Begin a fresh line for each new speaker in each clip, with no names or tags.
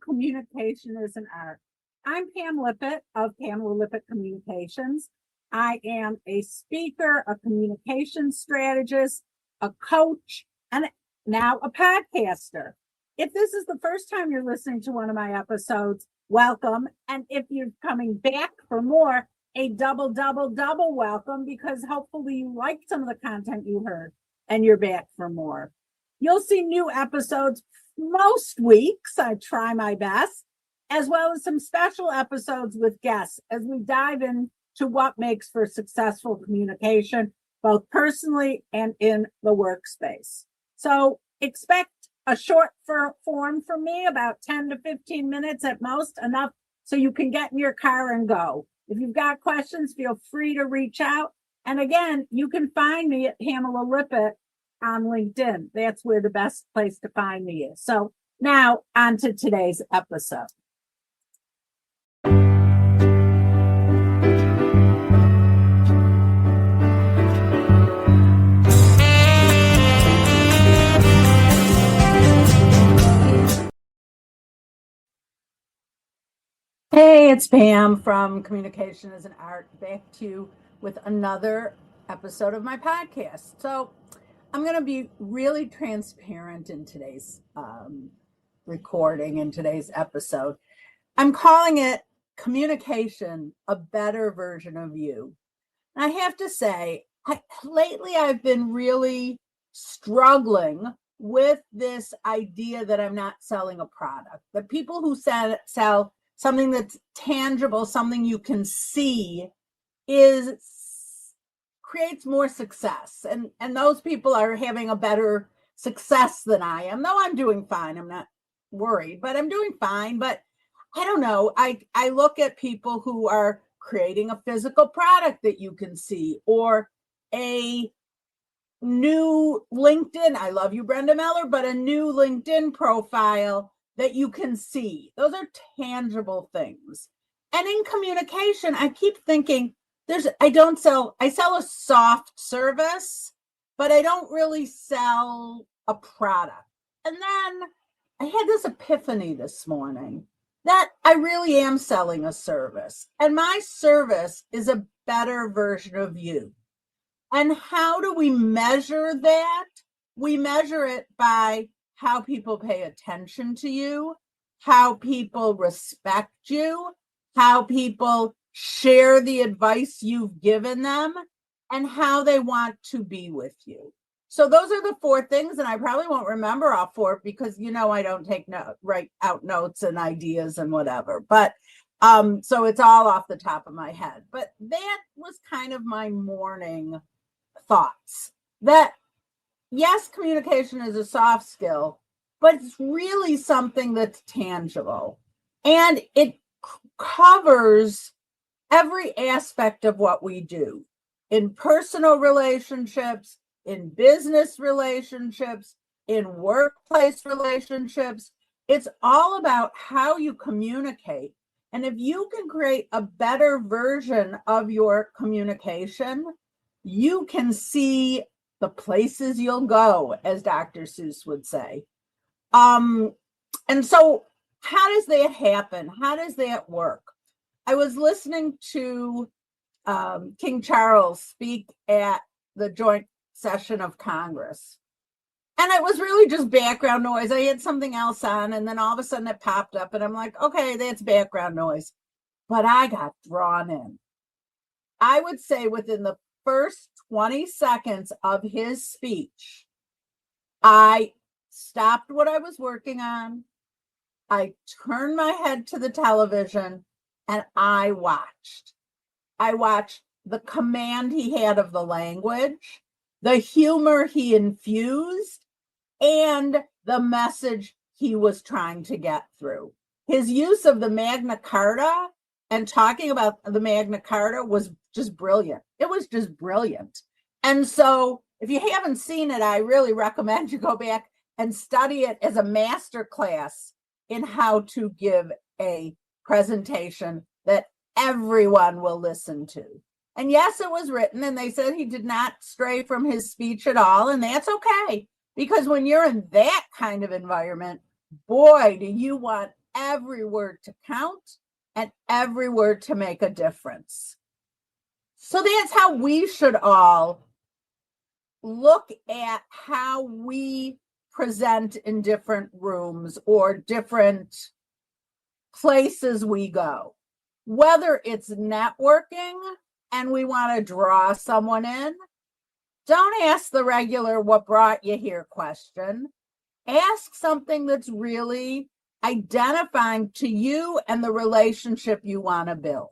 Communication is an Art. I'm Pam Lippitt of Pamela Lippitt Communications. I am a speaker, a communication strategist, a coach, and now a podcaster. If this is the first time you're listening to one of my episodes, welcome. And if you're coming back for more, a double welcome, because hopefully you liked some of the content you heard and you're back for more. You'll see new episodes most weeks. I try my best, as well as some special episodes with guests as we dive into what makes for successful communication, both personally and in the workspace. So expect a short form from me, about 10 to 15 minutes at most, enough so you can get in your car and go. If you've got questions, feel free to reach out. And again, you can find me at Pamela Lippitt on LinkedIn. That's where the best place to find me is. So now on to today's episode. Hey, it's Pam from Communication is an Art, back to you with another episode of my podcast. So I'm going to be really transparent in today's recording, in today's episode. I'm calling it Communication, a Better Version of You. And I have to say, lately I've been really struggling with this idea that I'm not selling a product. That people who sell something that's tangible, something you can see, creates more success. And those people are having a better success than I am. Though I'm doing fine. I'm not worried, but I'm doing fine. But I don't know. I look at people who are creating a physical product that you can see, or a new LinkedIn. I love you, Brenda Miller, but a new LinkedIn profile that you can see. Those are tangible things. And in communication, I keep thinking, I sell a soft service, but I don't really sell a product. And then I had this epiphany this morning that I really am selling a service, and my service is a better version of you. And how do we measure that? We measure it by how people pay attention to you, how people respect you, how people share the advice you've given them, and how they want to be with you. So those are the four things, and I probably won't remember all four because I don't write out notes and ideas and whatever. But so it's all off the top of my head. But that was kind of my morning thoughts. That yes, communication is a soft skill, but it's really something that's tangible. And it covers every aspect of what we do in personal relationships, in business relationships, in workplace relationships. It's all about how you communicate. And if you can create a better version of your communication, you can see the places you'll go, as Dr. Seuss would say. And so how does that happen? How does that work? I was listening to King Charles speak at the joint session of Congress. And it was really just background noise. I had something else on, and then all of a sudden it popped up, and I'm like, okay, that's background noise. But I got drawn in. I would say within the first 20 seconds of his speech, I stopped what I was working on. I turned my head to the television and I watched. The command he had of the language, the humor he infused, and the message he was trying to get through. His use of the Magna Carta and talking about the Magna Carta was just brilliant. It was just brilliant. And so if you haven't seen it, I really recommend you go back and study it as a master class in how to give a presentation that everyone will listen to. And yes, it was written, and they said he did not stray from his speech at all, and that's okay, because when you're in that kind of environment, boy, do you want every word to count and every word to make a difference. So that's how we should all look at how we present in different rooms or different places we go. Whether it's networking and we want to draw someone in, don't ask the regular "what brought you here" question. Ask something that's really identifying to you and the relationship you want to build.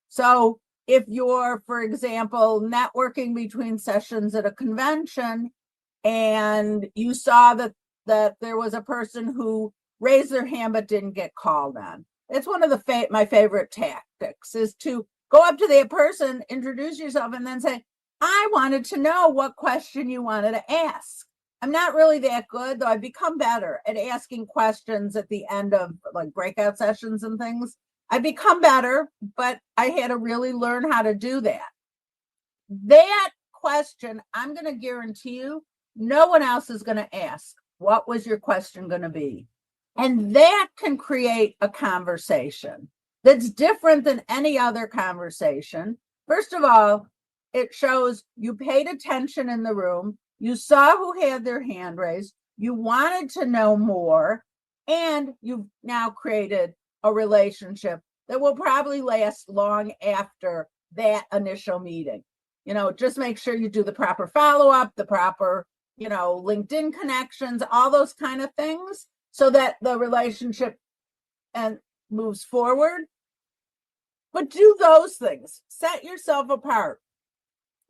So if you're, for example, networking between sessions at a convention and you saw that there was a person who raised their hand but didn't get called on, it's one of the my favorite tactics is to go up to that person, introduce yourself, and then say, I wanted to know what question you wanted to ask. I'm not really that good, though I've become better at asking questions at the end of like breakout sessions and things. I've become better, but I had to really learn how to do that. That question, I'm going to guarantee you, no one else is going to ask. What was your question going to be? And that can create a conversation that's different than any other conversation. First of all, it shows you paid attention in the room. You saw who had their hand raised. You wanted to know more. And you've now created a relationship that will probably last long after that initial meeting. Just make sure you do the proper follow-up, the proper, LinkedIn connections, all those kind of things, so that the relationship moves forward. But do those things. Set yourself apart.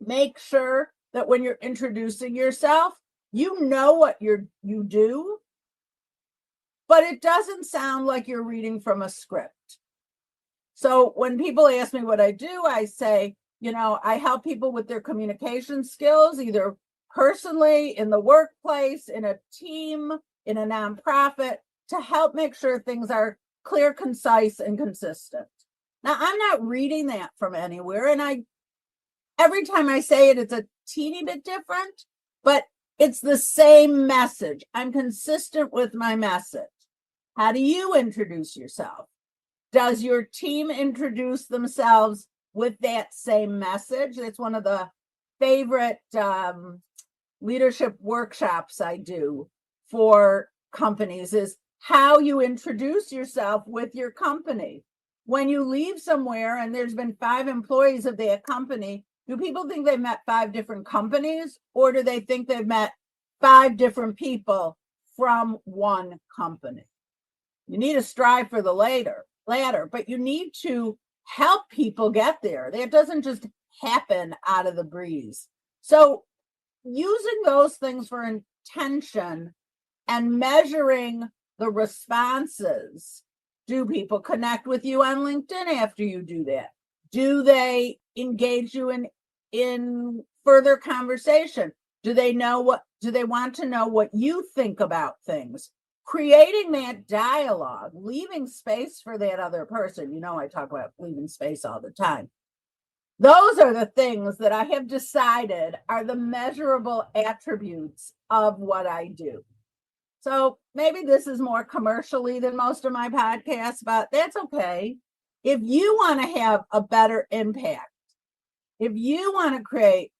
Make sure that when you're introducing yourself, you know what you do, but it doesn't sound like you're reading from a script. So when people ask me what I do, I say, I help people with their communication skills, either personally, in the workplace, in a team, in a nonprofit, to help make sure things are clear, concise, and consistent. Now, I'm not reading that from anywhere, and every time I say it, it's a teeny bit different, but it's the same message. I'm consistent with my message. How do you introduce yourself? Does your team introduce themselves with that same message? That's one of the favorite leadership workshops I do for companies, is how you introduce yourself with your company. When you leave somewhere and there's been 5 employees of that company, do people think they've met 5 different companies, or do they think they've met 5 different people from one company? You need to strive for the latter, but you need to help people get there. That doesn't just happen out of the breeze. So using those things for intention and measuring the responses. Do people connect with you on LinkedIn after you do that? Do they engage you in further conversation? Do they want to know what you think about things? Creating that dialogue, leaving space for that other person. I talk about leaving space all the time. Those are the things that I have decided are the measurable attributes of what I do. So maybe this is more commercially than most of my podcasts, but that's okay. If you want to have a better impact, if you want to create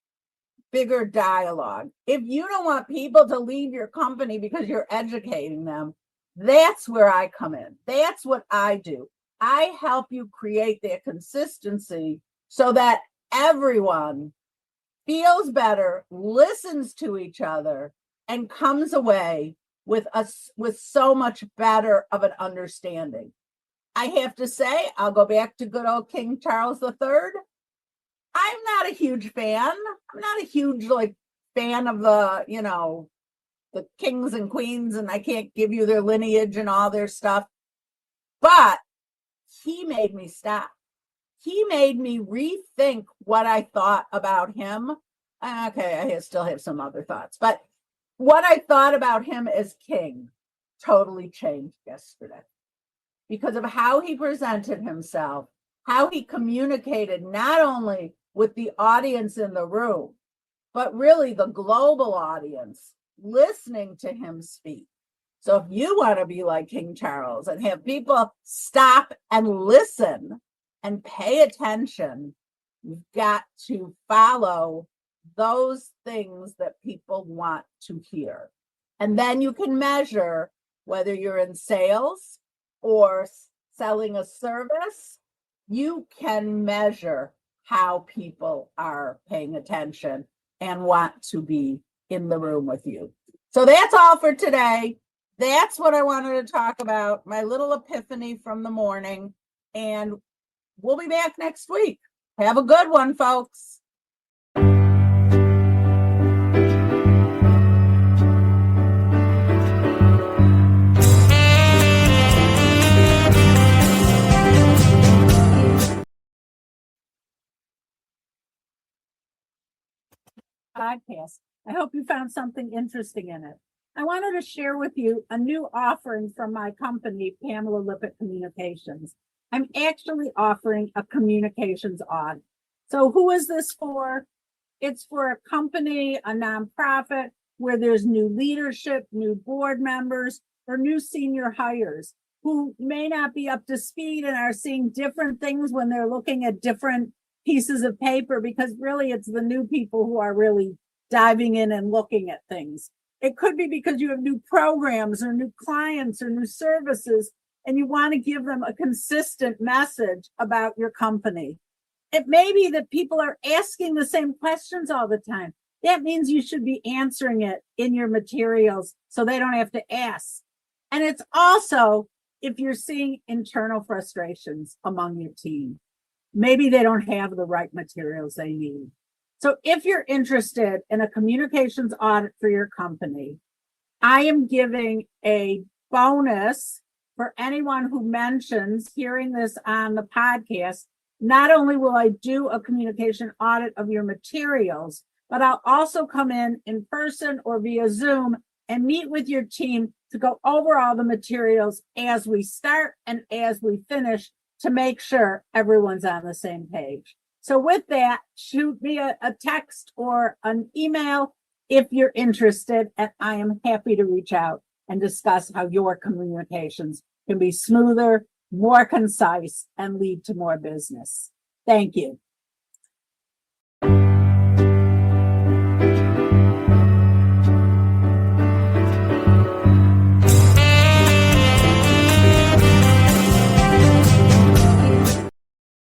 bigger dialogue, if you don't want people to leave your company because you're educating them, that's where I come in. That's what I do. I help you create that consistency so that everyone feels better, listens to each other, and comes away with so much better of an understanding. I have to say, I'll go back to good old King Charles III. I'm not a huge fan. I'm not a huge fan of the kings and queens, and I can't give you their lineage and all their stuff. But he made me stop. He made me rethink what I thought about him. Okay, I still have some other thoughts, but what I thought about him as king totally changed yesterday because of how he presented himself, how he communicated not only with the audience in the room, but really the global audience listening to him speak. So if you want to be like King Charles and have people stop and listen and pay attention, you've got to follow those things that people want to hear. And then you can measure whether you're in sales or selling a service. You can measure how people are paying attention and want to be in the room with you. So that's all for today. That's what I wanted to talk about, my little epiphany from the morning. And we'll be back next week. Have a good one, folks. Podcast. I hope you found something interesting in it. I wanted to share with you a new offering from my company, Pamela Lippitt Communications. I'm actually offering a communications audit. So who is this for? It's for a company, a nonprofit, where there's new leadership, new board members, or new senior hires who may not be up to speed and are seeing different things when they're looking at different pieces of paper, because really it's the new people who are really diving in and looking at things. It could be because you have new programs or new clients or new services, and you want to give them a consistent message about your company. It may be that people are asking the same questions all the time. That means you should be answering it in your materials so they don't have to ask. And it's also if you're seeing internal frustrations among your team. Maybe they don't have the right materials they need. So if you're interested in a communications audit for your company, I am giving a bonus for anyone who mentions hearing this on the podcast. Not only will I do a communication audit of your materials, but I'll also come in person or via Zoom and meet with your team to go over all the materials as we start and as we finish to make sure everyone's on the same page. So with that, shoot me a text or an email if you're interested, and I am happy to reach out and discuss how your communications can be smoother, more concise, and lead to more business. Thank you.